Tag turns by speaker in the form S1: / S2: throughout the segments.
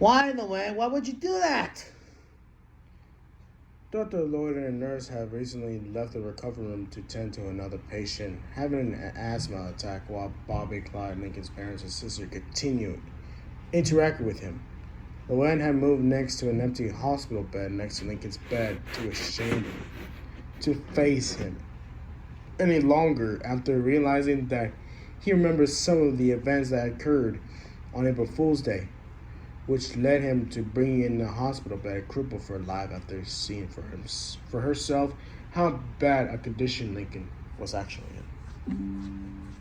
S1: Why, Luan? Why would you do that?
S2: Dr. Lloyd and a nurse have recently left the recovery room to tend to another patient having an asthma attack while Bobby Clyde, Lincoln's parents and sister, continued interacting with him. Luan had moved next to an empty hospital bed next to Lincoln's bed too ashamed to face him any longer after realizing that he remembers some of the events that occurred on April Fool's Day, which led him to bringing in the hospital bed crippled for life after seeing for herself how bad a condition Lincoln was actually in.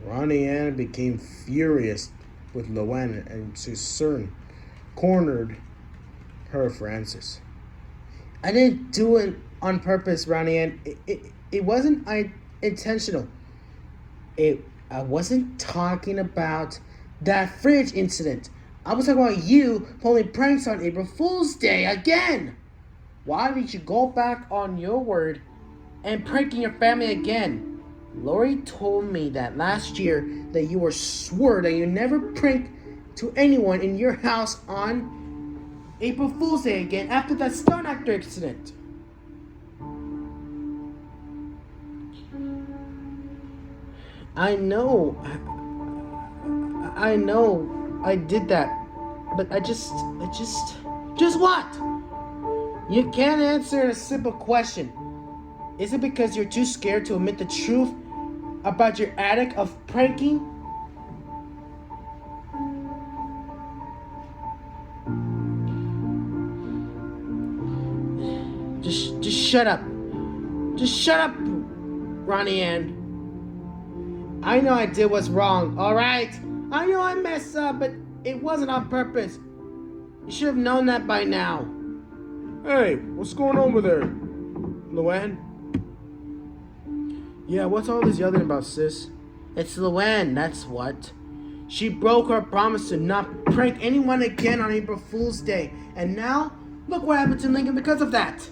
S2: Ronnie Ann became furious with Luan and soon cornered her for answers.
S1: I didn't do it on purpose, Ronnie Ann. It wasn't intentional. I wasn't talking about that fridge incident. I was talking about you pulling pranks on April Fool's Day again. Why did you go back on your word and pranking your family again? Lori told me that last year that you swore that you never pranked to anyone in your house on April Fool's Day again after that stunt actor incident. I know I did that, but I just what? You can't answer a simple question. Is it because you're too scared to admit the truth about your addict of pranking? Just shut up. Just shut up, Ronnie Ann. I know I did what's wrong, alright? I know I messed up, but it wasn't on purpose. You should have known that by now.
S2: Hey, what's going on with her? Luan?
S1: Yeah, what's all this yelling about, sis? It's Luan, that's what. She broke her promise to not prank anyone again on April Fool's Day. And now, look what happened to Lincoln because of that.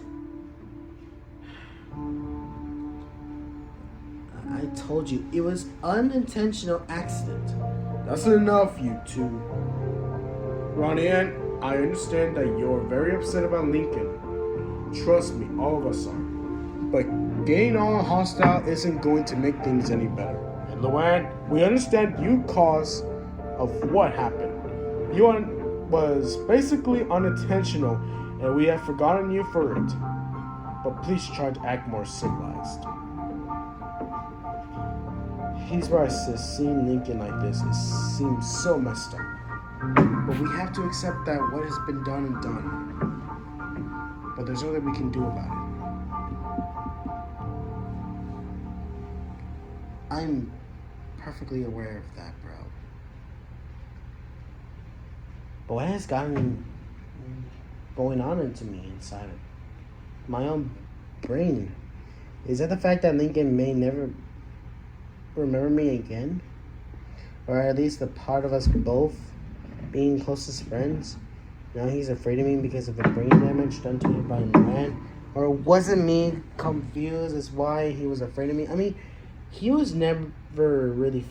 S1: I told you, it was unintentional accident.
S2: That's enough, you two. Ronnie Ann, I understand that you're very upset about Lincoln. Trust me, all of us are. But getting all hostile isn't going to make things any better. And Luan, we understand you cause of what happened. You was basically unintentional, and we have forgotten you for it. But please try to act more civilized. He's right, sis. Seeing Lincoln like this seems so messed up. But we have to accept that what has been done and done. But there's nothing we can do about it.
S1: I'm perfectly aware of that, bro. But what has gotten going on into me inside of my own brain? Is that the fact that Lincoln may never remember me again? Or at least the part of us both being closest friends? Now he's afraid of me because of the brain damage done to him by Luan? Or wasn't me confused as why he was afraid of me? I mean, he was never really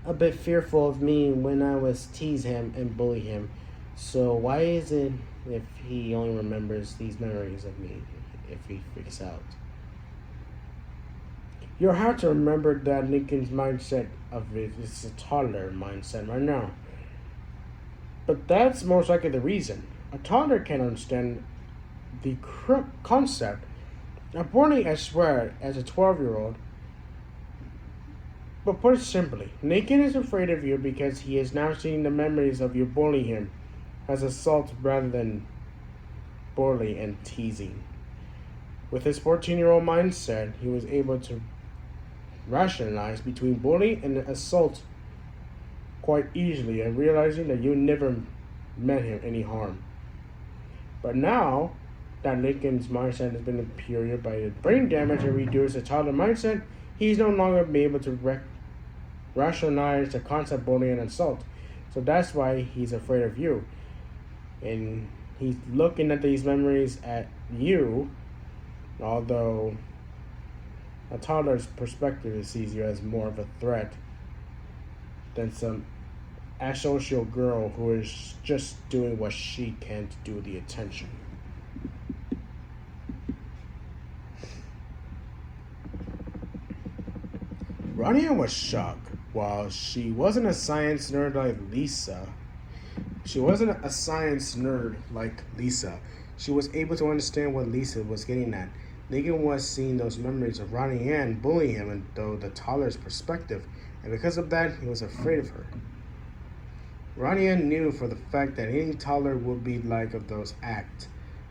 S1: a bit fearful of me when I was tease him and bully him. So why is it if he only remembers these memories of me if he freaks out?
S2: You're hard to remember that Lincoln's mindset of it is a toddler mindset right now. But that's most likely the reason. A toddler can understand the concept of bullying as well as a 12-year-old. But put it simply, Lincoln is afraid of you because he is now seeing the memories of you bullying him as assault rather than bully and teasing. With his 14-year-old mindset, he was able to rationalize between bullying and assault quite easily and realizing that you never meant him any harm. But now that Lincoln's mindset has been impaired by the brain damage and reduced the toddler mindset, he's no longer be able to rationalize the concept of bullying and assault. So that's why he's afraid of you. And he's looking at these memories at you, although a toddler's perspective sees you as more of a threat than some asocial girl who is just doing what she can to do the attention. Rania was shocked. While she wasn't a science nerd like Lisa, she was able to understand what Lisa was getting at. Negan was seeing those memories of Ronnie Ann bullying him and through the toddler's perspective, and because of that, he was afraid of her. Ronnie Ann knew for the fact that any toddler would be like of those acts,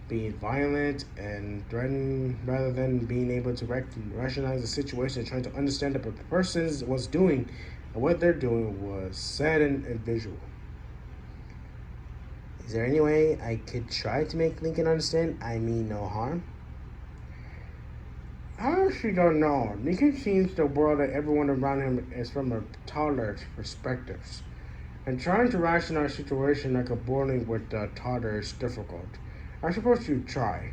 S2: being violent and threatening rather than being able to rationalize the situation and trying to understand what the person was doing and what they're doing was sad and visual. Is there any way I could try to make Lincoln understand I mean no harm? I honestly don't know. Lincoln sees the world that everyone around him is from a toddler's perspectives. And trying to rationalize a situation like a bullying with a toddler is difficult. I suppose you try.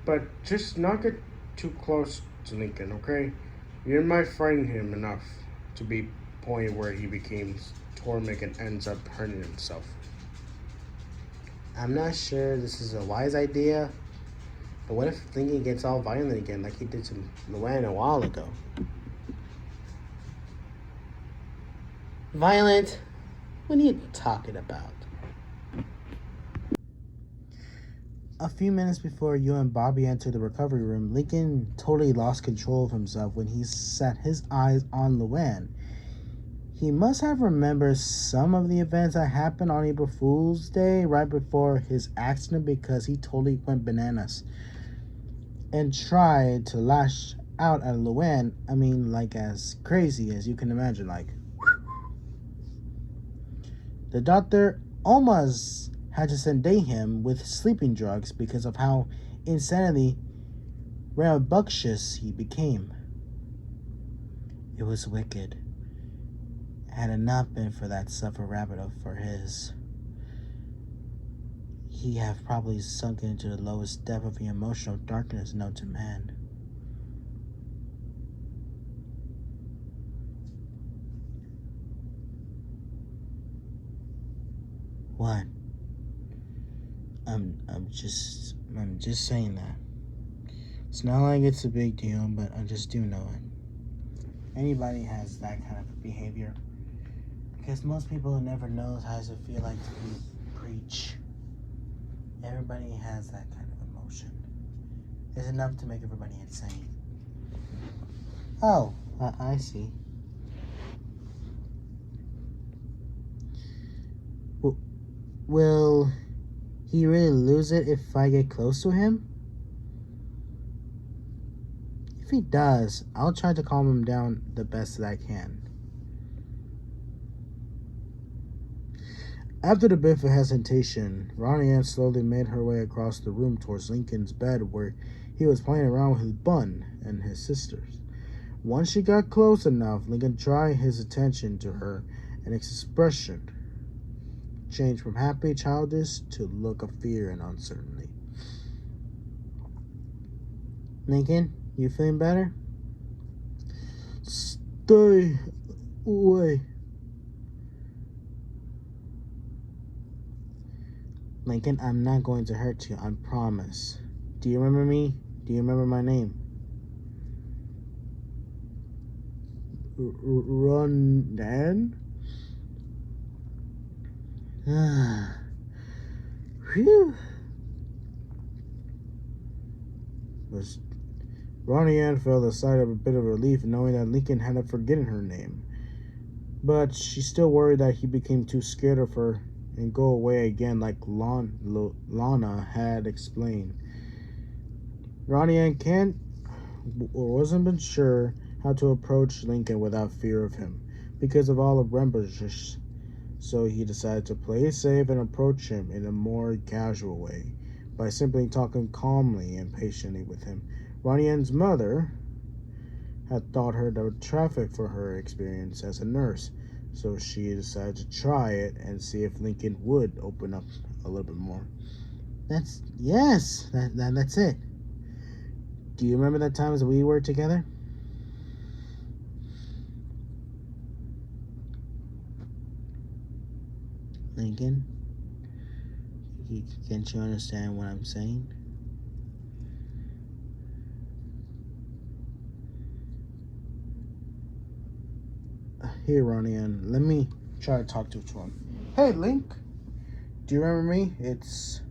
S2: But just not get too close to Lincoln, okay? You might frighten him enough to be point where he becomes tormented and ends up hurting himself. I'm not sure this is a wise idea, but what if Lincoln gets all violent again like he did to Luan a while ago? Violent? What are you talking about? A few minutes before you and Bobby entered the recovery room, Lincoln totally lost control of himself when he set his eyes on Luan. He must have remembered some of the events that happened on April Fool's Day right before his accident because he totally went bananas and tried to lash out at Luan. I mean, like as crazy as you can imagine, like. The doctor almost had to sedate him with sleeping drugs because of how insanely rambunctious he became. It was wicked. Had it not been for that suffer rabbit for his, he have probably sunk into the lowest depth of the emotional darkness known to man. What? I'm just saying that. It's not like it's a big deal, but I just do know it. Anybody has that kind of behavior. Because most people never knows how to feel like to be preach. Everybody has that kind of emotion. It's enough to make everybody insane. Oh, I see. Will he really lose it if I get close to him? If he does, I'll try to calm him down the best that I can. After a bit of hesitation, Ronnie Ann slowly made her way across the room towards Lincoln's bed where he was playing around with his bun and his sisters. Once she got close enough, Lincoln tried his attention to her and expression changed from happy childish to look of fear and uncertainty. Lincoln, you feeling better? Stay away. Lincoln, I'm not going to hurt you, I promise. Do you remember me? Do you remember my name? Ronan? Whew. Ronnie Ann felt a sigh of a bit of relief knowing that Lincoln had not forgotten her name. But she still worried that he became too scared of her and go away again like Lana had explained. Ronnie Ann wasn't sure how to approach Lincoln without fear of him because of all of rambunctious. So he decided to play it safe and approach him in a more casual way by simply talking calmly and patiently with him. Ronnie Ann's mother had taught her the traffic for her experience as a nurse, so she decided to try it and see if Lincoln would open up a little bit more. That's it. Do you remember that times we were together?
S1: Lincoln, can't you understand what I'm saying? Here, Ronnie, and let me try to talk to him. Hey, Link, do you remember me? It's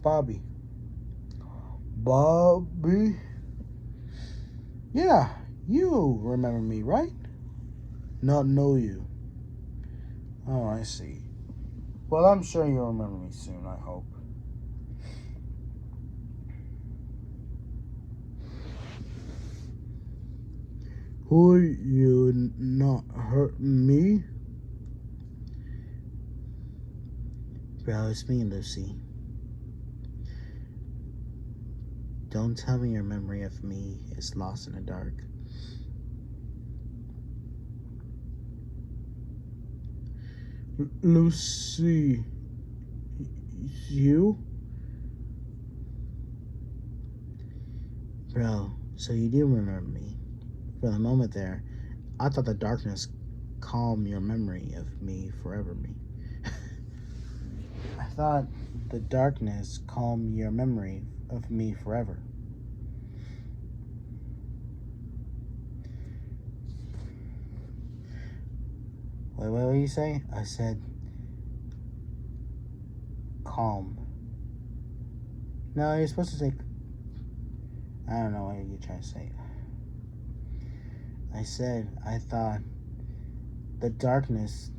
S1: Bobby. Bobby? Yeah, you remember me, right? Not know you. Oh, I see. Well, I'm sure you'll remember me soon, I hope. Will you not hurt me? Bro, it's me, Lucy. Don't tell me your memory of me is lost in the dark. Lucy, you? Bro, so you do remember me. For a moment there, I thought the darkness calmed your memory of me forever. I thought the darkness calmed your memory of me forever. Wait, what did you say? I said calm. No, you're supposed to say... I don't know what you're trying to say. I said I thought the darkness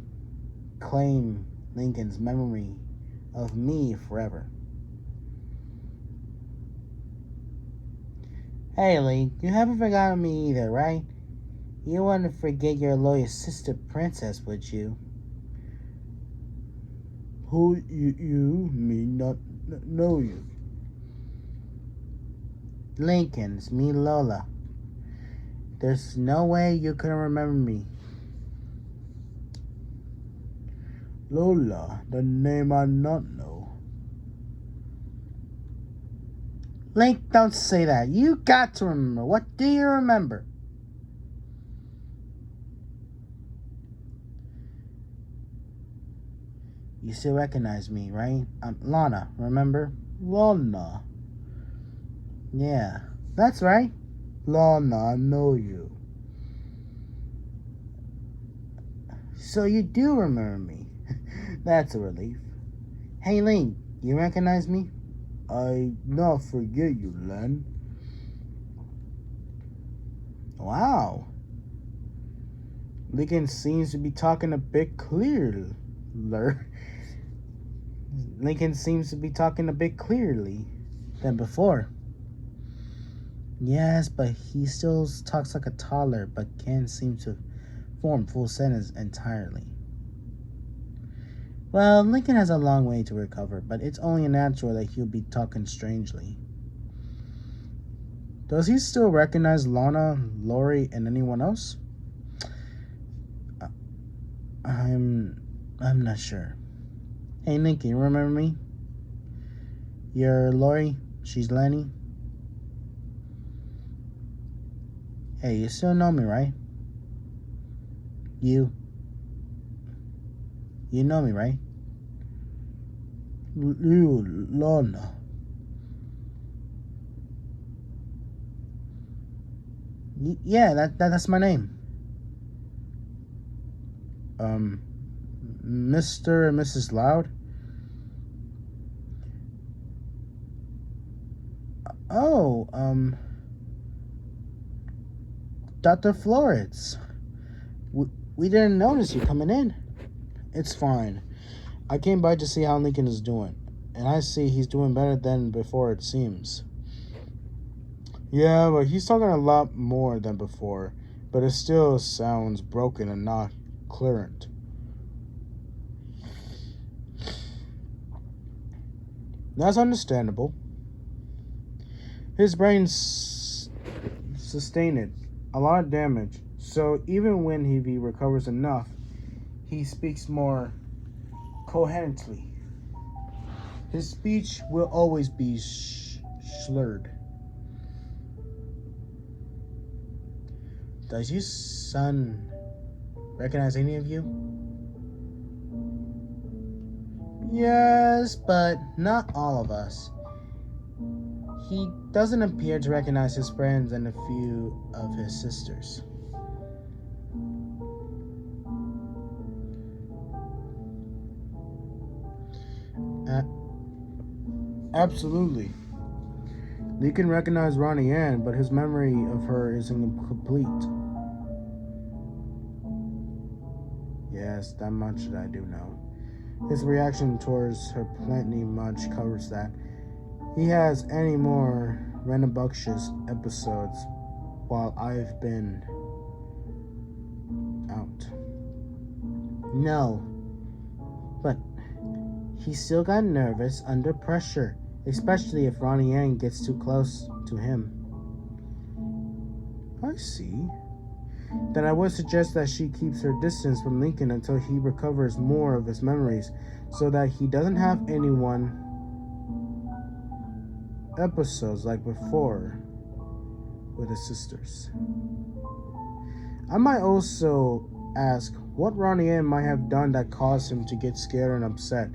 S1: claimed Lincoln's memory of me forever. Hey, Link, you haven't forgotten me either, right? You wouldn't forget your loyal sister princess, would you? Who you me not know you? Lincoln's me Lola. There's no way you couldn't remember me. Lola, the name I not know. Link, don't say that. You got to remember. What do you remember? You still recognize me, right? I'm Lana, remember? Lana. Yeah, that's right. Lana, I know you. So you do remember me. That's a relief. Hey, Link, you recognize me? I not forget you, Len. Wow. Lincoln seems to be talking a bit clearer. Lincoln seems to be talking a bit clearly than before. Yes, but he still talks like a toddler, but can't seem to form full sentences entirely. Well, Lincoln has a long way to recover, but it's only natural that he'll be talking strangely. Does he still recognize Lana, Lori, and anyone else? I'm not sure. Hey, Lincoln, you remember me? You're Lori, she's Lenny. Hey, you still know me, right? You know me, right? You, Lana. Yeah, that's my name. Mr. and Mrs. Loud? Oh, Dr. Florence. We didn't notice you coming in. It's fine. I came by to see how Lincoln is doing, and I see he's doing better than before, it seems. Yeah, but he's talking a lot more than before, but it still sounds broken and not coherent. That's understandable. His brain sustained a lot of damage, so even when he recovers enough, he speaks more coherently. His speech will always be slurred. Does your son recognize any of you? Yes, but not all of us. He doesn't appear to recognize his friends and a few of his sisters. Uh,
S2: Absolutely. Lee can recognize Ronnie Ann, but his memory of her is incomplete. Yes, that much I do know. His reaction towards her plenty much covers that. He has any more rambunctious episodes while I've been out.
S1: No, but he still got nervous under pressure, especially if Ronnie Yang gets too close to him.
S2: I see. Then I would suggest that she keeps her distance from Lincoln until he recovers more of his memories, so that he doesn't have anyone episodes like before with his sisters. I might also ask what Ronnie Ann might have done that caused him to get scared and upset.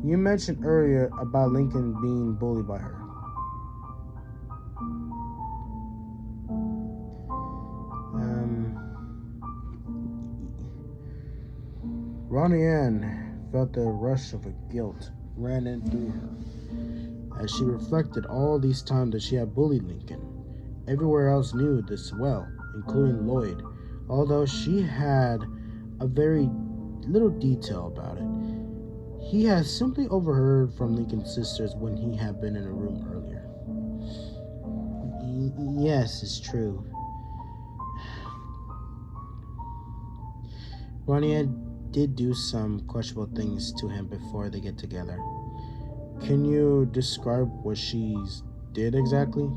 S2: You mentioned earlier about Lincoln being bullied by her. Ronnie Ann felt the rush of a guilt ran in through her as she reflected all these times that she had bullied Lincoln. Everywhere else knew this well, including Lloyd, although she had a very little detail about it. He had simply overheard from Lincoln's sisters when he had been in a room earlier.
S1: Yes, it's true.
S2: Ronnie did do some questionable things to him before they get together. Can you describe what she did exactly?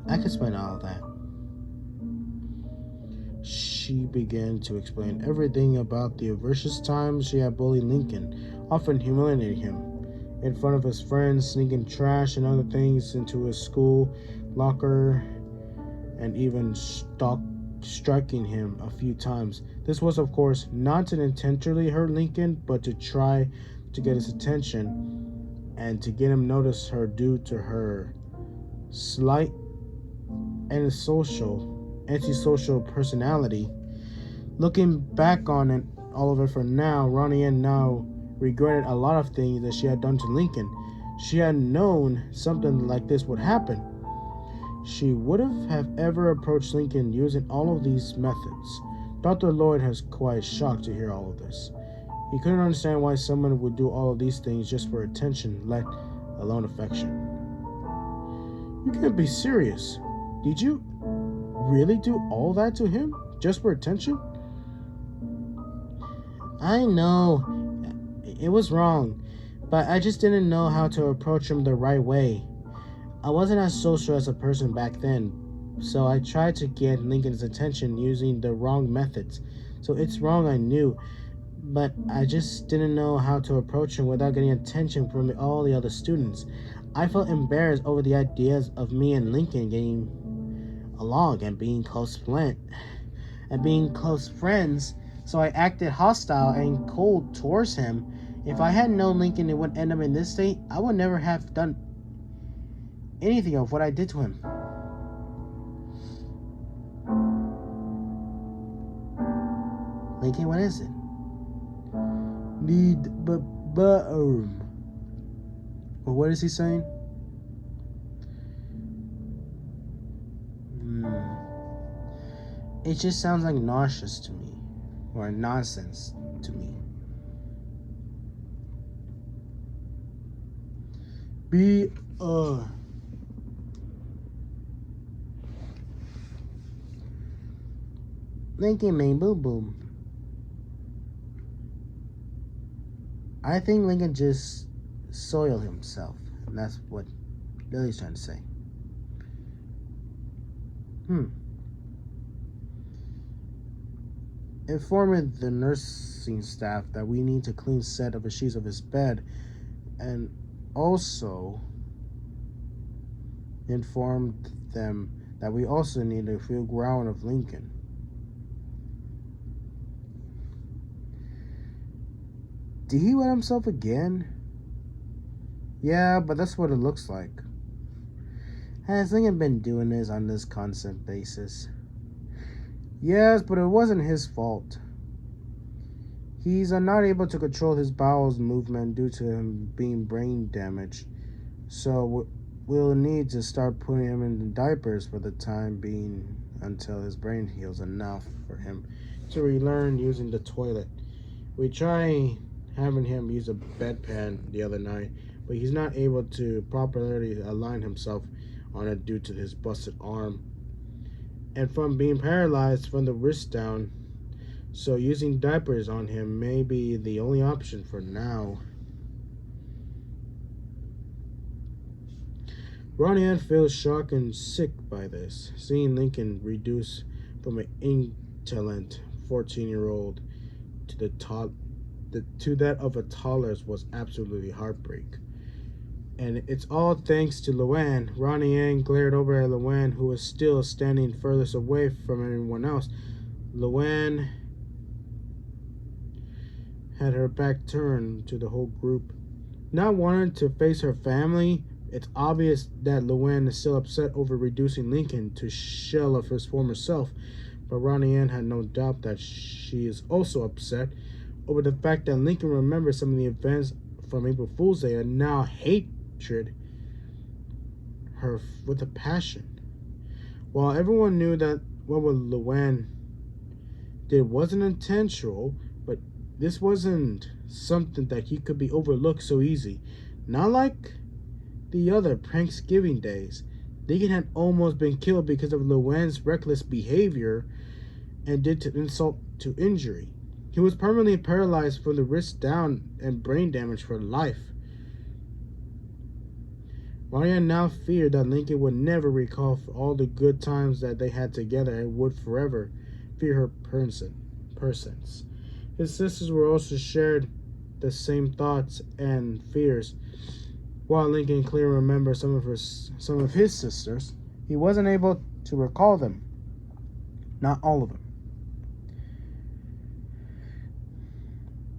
S1: I can explain all of that.
S2: She began to explain everything about the atrocious times she had bullied Lincoln, often humiliating him in front of his friends, sneaking trash and other things into his school locker, and even striking him a few times. This was, of course, not to intentionally hurt Lincoln, but to try to get his attention and to get him notice her due to her slight and antisocial personality. Looking back on it, all of it for now, Ronnie Ann now regretted a lot of things that she had done to Lincoln. She had known something like this would happen. She would have ever approached Lincoln using all of these methods. Dr. Lloyd was quite shocked to hear all of this. He couldn't understand why someone would do all of these things just for attention, let alone affection. You can't be serious. Did you really do all that to him just for attention?
S1: I know it was wrong, but I just didn't know how to approach him the right way. I wasn't as social as a person back then, so I tried to get Lincoln's attention using the wrong methods. So it's wrong, I knew, but I just didn't know how to approach him without getting attention from all the other students. I felt embarrassed over the ideas of me and Lincoln getting along and being close friends, so I acted hostile and cold towards him. If I had known Lincoln would end up in this state, I would never have done anything of what I did to him. Lincoln, what is it?
S2: Need bathroom.
S1: Well, what is he saying? It just sounds like nauseous to me, or nonsense to me. Lincoln made boo boo. I think Lincoln just soiled himself, and that's what Lily's trying to say. Informing the nursing staff that we need to clean set of the sheets of his bed, and also informed them that we also need a few ground of Lincoln. Did he wet himself again? Yeah, but that's what it looks like. Has Lincoln been doing this on this constant basis? Yes, but it wasn't his fault. He's not able to control his bowels movement due to him being brain damaged. So we'll need to start putting him in diapers for the time being until his brain heals enough for him to relearn using the toilet. We tried having him use a bedpan the other night, but he's not able to properly align himself on it due to his busted arm and from being paralyzed from the wrist down. So using diapers on him may be the only option for now. Ronnie Ann feels shocked and sick by this. Seeing Lincoln reduced from an intelligent 14-year-old to to that of a toddler was absolutely heartbreak. And it's all thanks to Luan. Ronnie Ann glared over at Luan, who was still standing furthest away from everyone else. Luan had her back turned to the whole group. Not wanting to face her family, it's obvious that Luan is still upset over reducing Lincoln to shell of his former self, but Ronnie Ann had no doubt that she is also upset over the fact that Lincoln remembers some of the events from April Fool's Day and now hatred her with a passion. While everyone knew that what Luan did wasn't intentional, but this wasn't something that he could be overlooked so easy. Not like the other Thanksgiving days. Lincoln had almost been killed because of Luan's reckless behavior and did to insult to injury. He was permanently paralyzed from the wrist down and brain damage for life. Maria now feared that Lincoln would never recall all the good times that they had together and would forever fear her persons. His sisters were also shared the same thoughts and fears. While Lincoln clearly remembered some of his sisters, he wasn't able to recall them. Not all of them.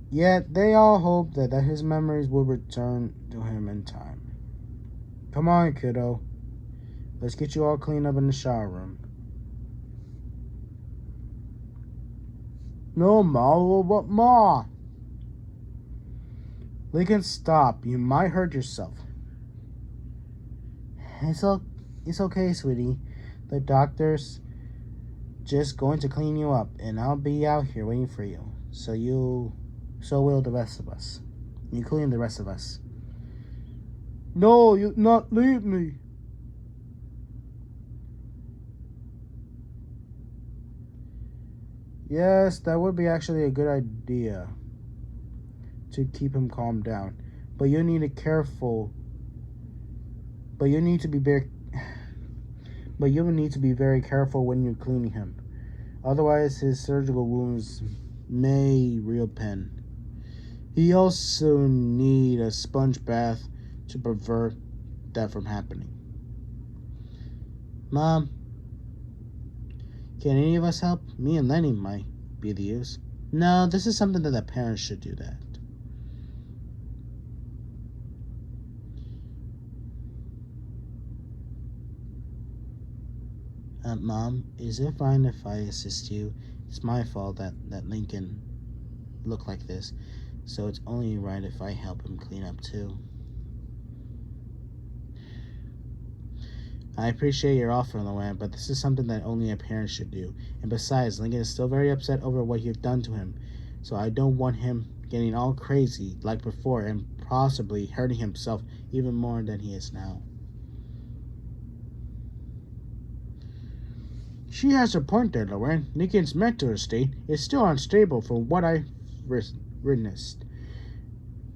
S1: Yet they all hoped that his memories would return to him in time. Come on, kiddo. Let's get you all cleaned up in the shower room. No, Ma, but Ma. Lincoln, stop. You might hurt yourself. It's okay, sweetie. The doctor's just going to clean you up, and I'll be out here waiting for you. So will the rest of us. Including the rest of us. No, you not leave me. Yes, that would be actually a good idea to keep him calmed down. But you need to be careful. But you need to be very careful when you're cleaning him. Otherwise, his surgical wounds may reopen. He also need a sponge bath to prevent that from happening. Mom, can any of us help? Me and Lenny might be the use. No, this is something that the parents should do that. Mom, is it fine if I assist you? It's my fault that Lincoln looked like this, so it's only right if I help him clean up too. I appreciate your offer, Luan, but this is something that only a parent should do. And besides, Lincoln is still very upset over what you've done to him, so I don't want him getting all crazy like before and possibly hurting himself even more than he is now. She has a point there, Luan. Lincoln's mental state is still unstable from what I've witnessed,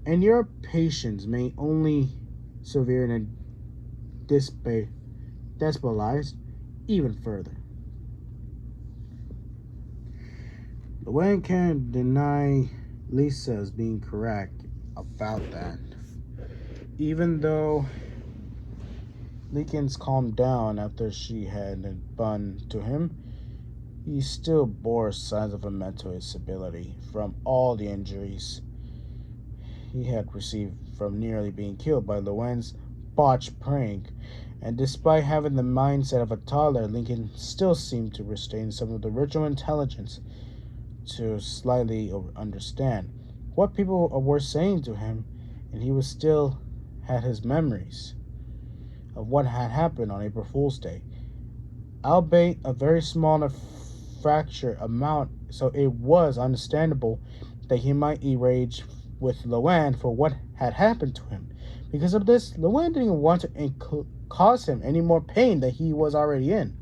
S1: and your patients may only severe and destabilized even further. Luan can't deny Lisa as being correct about that. Even though Lincoln's calmed down after she had a bun to him, he still bore signs of a mental instability from all the injuries.
S2: he had received from nearly being killed by Luan's botched prank, and despite having the mindset of a toddler, Lincoln still seemed to retain some of the original intelligence to slightly understand what people were saying to him, and he was still had his memories of what had happened on April Fool's Day, albeit a very small and fractured amount, so it was understandable that he might enrage with Luan for what had happened to him. Because of this, Luan didn't want to cause him any more pain than he was already in.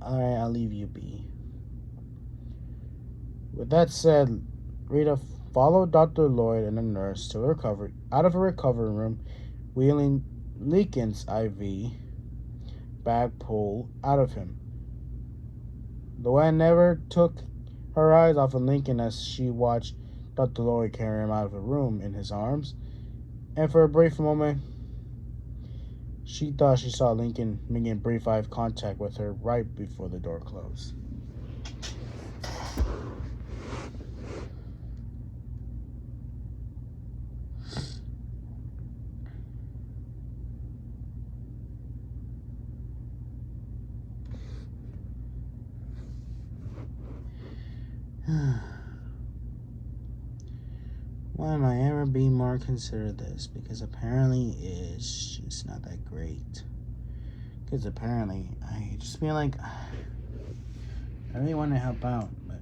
S2: Alright, I'll leave you be. With that said, Rita followed Dr. Lloyd and a nurse to out of a recovery room, wheeling Lincoln's IV bag pulled out of him. Luan never took her eyes off of Lincoln as she watched Dr. Lloyd carry him out of the room in his arms, and for a brief moment, she thought she saw Lincoln making brief eye contact with her right before the door closed. Why am I ever being more considered this? Because apparently it's just not that great. Because apparently I just feel like I really want to help out, but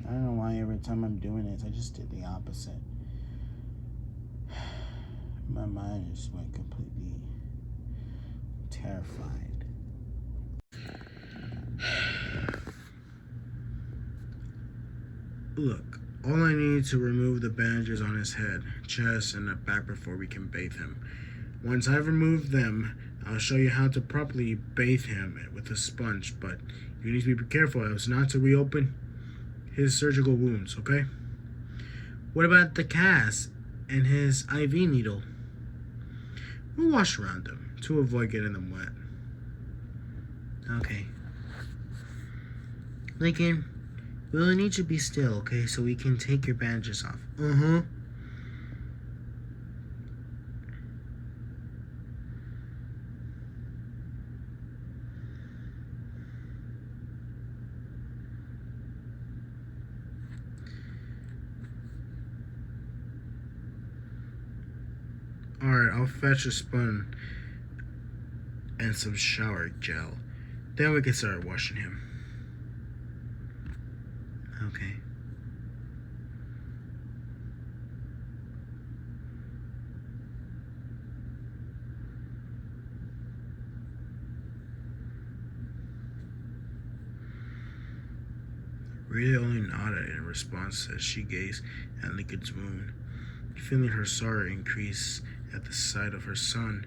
S2: I don't know why every time I'm doing this I just did the opposite. My mind just went completely terrified. Look, all I need to remove the bandages on his head, chest, and the back before we can bathe him. Once I've removed them, I'll show you how to properly bathe him with a sponge, but you need to be careful as not to reopen his surgical wounds, okay? What about the cast and his IV needle? We'll wash around them to avoid getting them wet. Okay. Lincoln, we'll need to be still, okay, so we can take your bandages off. Alright, I'll fetch a sponge and some shower gel. Then we can start washing him. Okay. Rita only nodded in response as she gazed at Lincoln's wound, feeling her sorrow increase at the sight of her son,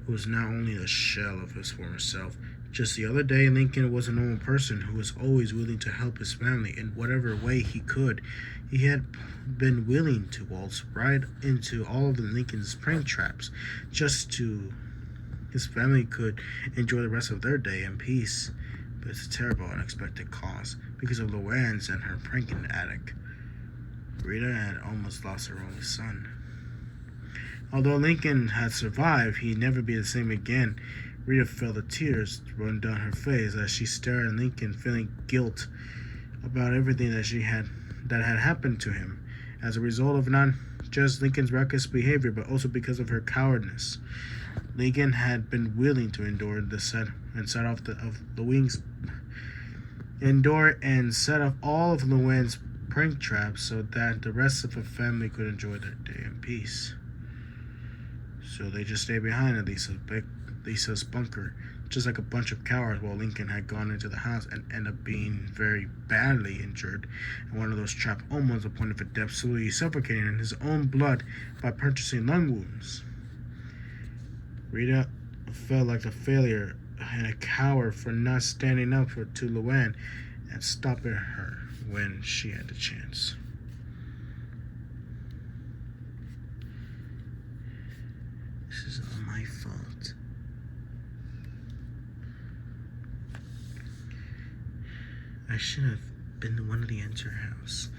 S2: who was now only a shell of his former self. Just the other day, Lincoln was a normal person who was always willing to help his family in whatever way he could. He had been willing to waltz right into all of the Lincoln's prank traps just to his family could enjoy the rest of their day in peace. But it's a terrible unexpected cause because of Luan's and her pranking addict. Rita had almost lost her only son. Although Lincoln had survived, he'd never be the same again. Rita felt the tears run down her face as she stared at Lincoln, feeling guilt about everything that had happened to him as a result of not just Lincoln's reckless behavior, but also because of her cowardice. Lincoln had been willing to endure set off all of Luan's prank traps so that the rest of the family could enjoy their day in peace. So they just stayed behind at Lisa's bunker, just like a bunch of cowards, while Lincoln had gone into the house and ended up being very badly injured in one of those traps, almost a point of death, slowly suffocating in his own blood by purchasing lung wounds. Rita felt like a failure and a coward for not standing up to Luan and stopping her when she had the chance. This is all my fault. I should have been one of the entire house.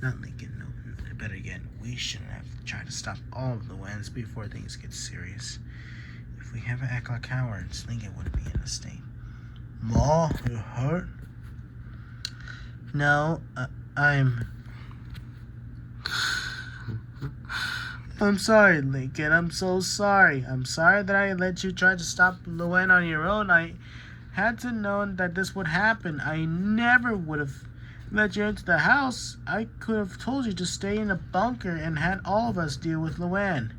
S2: Not Lincoln, no. Better yet, we shouldn't have tried to stop all of Luan's before things get serious. If we haven't act like cowards, Lincoln wouldn't be in the state. Ma, you hurt? No, I'm sorry, Lincoln. I'm so sorry. I'm sorry that I let you try to stop Luan on your own. I had to know that this would happen. I never would have let you into the house. I could have told you to stay in a bunker and had all of us deal with Luan.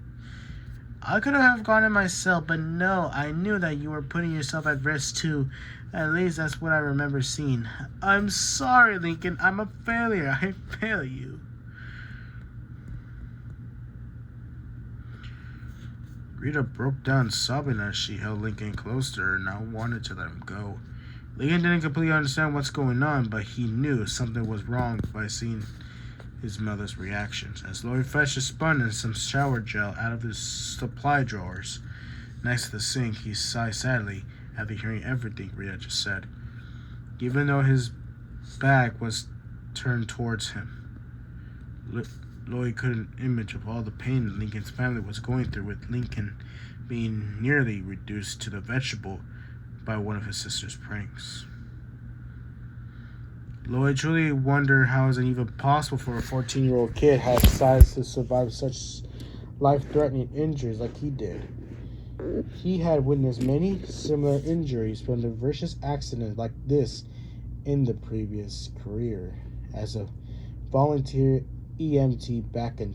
S2: I could have gone in myself, but no, I knew that you were putting yourself at risk too. At least that's what I remember seeing. I'm sorry, Lincoln. I'm a failure. I fail you. Rita broke down sobbing as she held Lincoln close to her and now wanted to let him go. Lincoln didn't completely understand what's going on, but he knew something was wrong by seeing his mother's reactions. As Lloyd fetched a sponge and some shower gel out of his supply drawers next to the sink, he sighed sadly after hearing everything Rita just said, even though his back was turned towards him. Lloyd couldn't image of all the pain Lincoln's family was going through, with Lincoln being nearly reduced to the vegetable by one of his sister's pranks. Lloyd truly wondered how is it even possible for a 14-year-old kid have size to survive such life-threatening injuries like he did. He had witnessed many similar injuries from the vicious accidents like this in the previous career as a volunteer EMT back in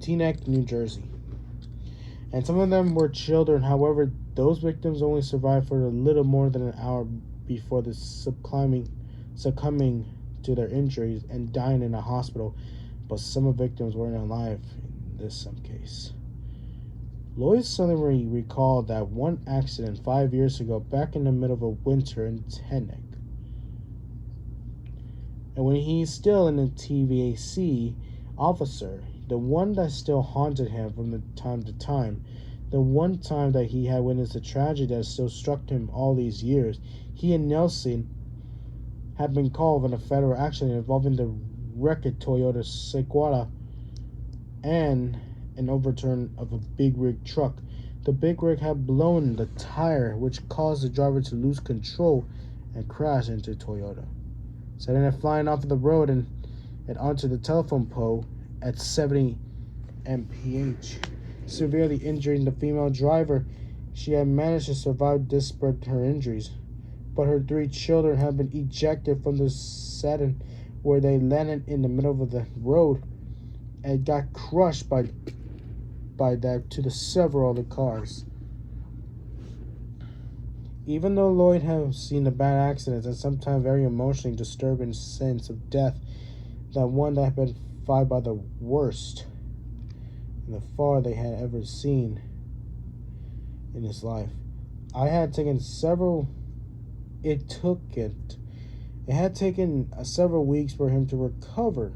S2: Teaneck, New Jersey. And some of them were children. However, those victims only survived for a little more than an hour before the succumbing to their injuries and dying in a hospital. But some of the victims weren't alive in this case. Lloyd suddenly recalled that one accident 5 years ago back in the middle of a winter in Teaneck. And when he's still in the TVAC officer, the one that still haunted him from the time to time, the one time that he had witnessed a tragedy that still struck him all these years, he and Nelson had been called in a federal accident involving the wrecked Toyota Sequoia and an overturn of a big rig truck. The big rig had blown the tire, which caused the driver to lose control and crash into Toyota, sending it flying off of the road and onto the telephone pole at 70 mph, severely injuring the female driver. She had managed to survive despite her injuries, but her 3 children had been ejected from the sedan where they landed in the middle of the road and got crushed by that to the several other cars. Even though Lloyd had seen the bad accidents and sometimes very emotionally disturbing sense of death, that one that had been followed by the worst and the far they had ever seen in his life, it had taken several weeks for him to recover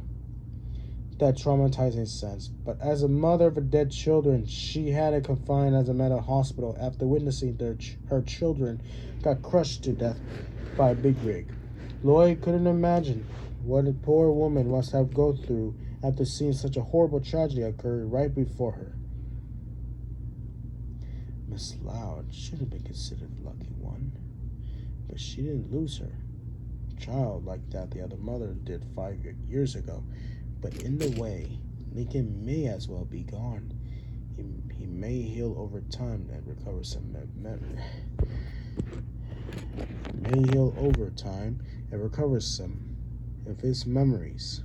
S2: that traumatizing sense. But as a mother of dead children, she had it confined as a mental hospital after witnessing her children got crushed to death by a big rig. Lloyd couldn't imagine what a poor woman must have gone through after seeing such a horrible tragedy occur right before her. Miss Loud should have been considered the lucky one, but she didn't lose her child like that the other mother did 5 years ago. But in the way, Lincoln may as well be gone. He may heal over time and recover some of his memories.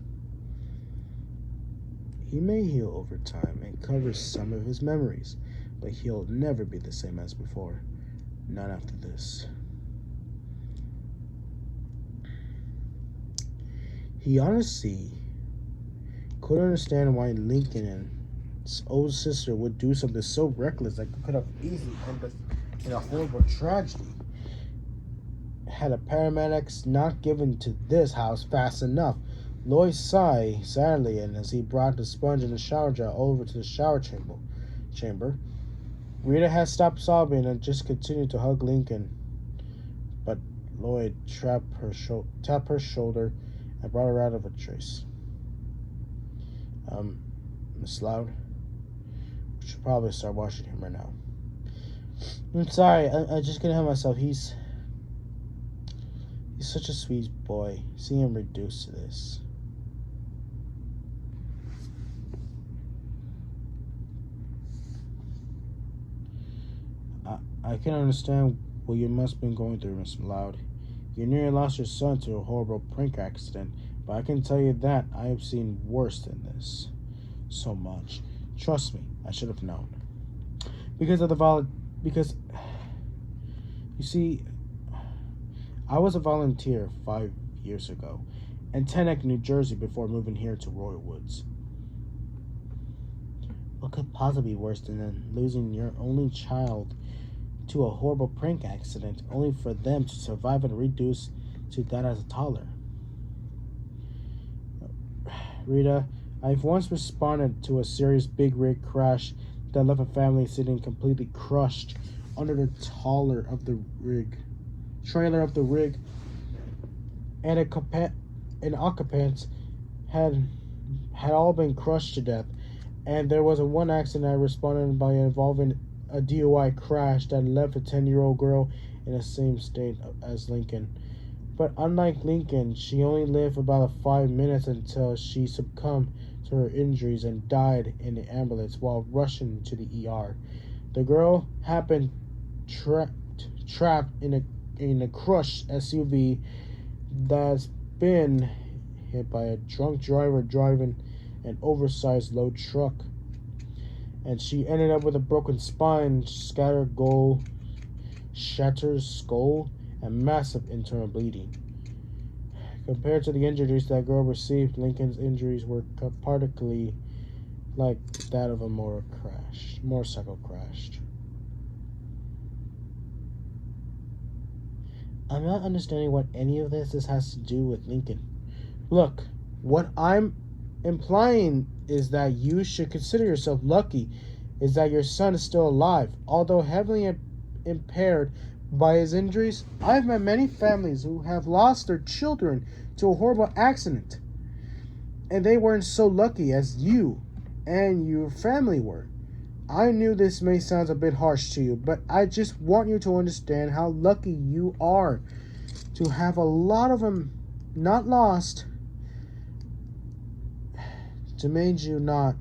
S2: He may heal over time and cover some of his memories, but he'll never be the same as before. Not after this. He honestly couldn't understand why Lincoln and his old sister would do something so reckless that could have easily ended in a horrible tragedy. Had the paramedics not given to this house fast enough. Lloyd sighed sadly, and as he brought the sponge and the shower gel over to the shower chamber, Rita had stopped sobbing and just continued to hug Lincoln. But Lloyd tapped her shoulder and brought her out of a trace. Miss Loud, we should probably start watching him right now. I'm sorry, I just couldn't help myself. He's such a sweet boy. See him reduced to this. I can understand what you must have been going through, Miss Loud. You nearly lost your son to a horrible prank accident, but I can tell you that I have seen worse than this. So much. Trust me, I should have known. Because you see, I was a volunteer 5 years ago in Teaneck, New Jersey before moving here to Royal Woods. What could possibly be worse than losing your only child to a horrible prank accident, only for them to survive and reduce to that as a toddler? Rita, I've once responded to a serious big rig crash that left a family sitting completely crushed under the trailer of the rig, and occupants had all been crushed to death. And there was one accident I responded by involving a DUI crash that left a 10-year-old girl in the same state as Lincoln. But unlike Lincoln, she only lived about 5 minutes until she succumbed to her injuries and died in the ambulance while rushing to the ER. The girl had been trapped in a crushed SUV that's been hit by a drunk driver driving an oversized load truck, and she ended up with a broken spine, shattered skull, and massive internal bleeding. Compared to the injuries that girl received, Lincoln's injuries were particularly like that of a motorcycle crash. I'm not understanding what any of this has to do with Lincoln. Look, what I'm implying is that you should consider yourself lucky is that your son is still alive. Although heavily impaired by his injuries, I've met many families who have lost their children to a horrible accident, and they weren't so lucky as you and your family were. I knew this may sound a bit harsh to you, but I just want you to understand how lucky you are to have a lot of them not lost to made you not.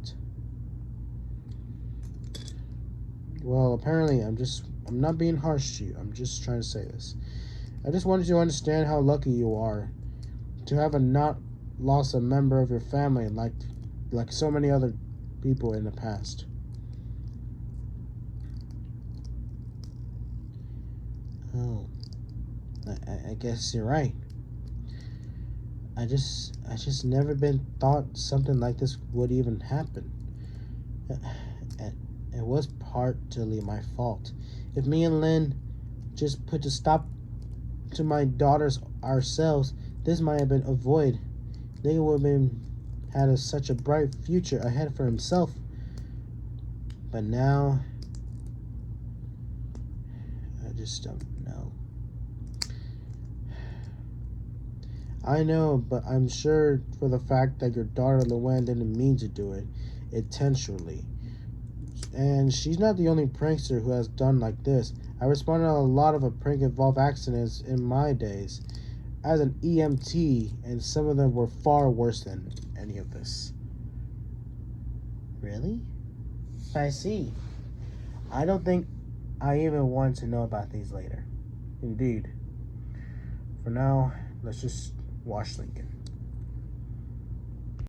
S2: Well, apparently I'm not being harsh to you. I'm just trying to say this. I just wanted you to understand how lucky you are to have not lost a member of your family like so many other people in the past. Oh, I guess you're right. I just never been thought something like this would even happen. It was partly my fault. If me and Lynn just put a stop to my daughters ourselves, this might have been avoided. They would have had such a bright future ahead for himself. But now, I just don't know. I know, but I'm sure for the fact that your daughter Luan didn't mean to do it intentionally. And she's not the only prankster who has done like this. I responded to a lot of prank-involved accidents in my days as an EMT, and some of them were far worse than any of this. Really? I see. I don't think I even want to know about these later. Indeed. For now, let's just watch Lincoln.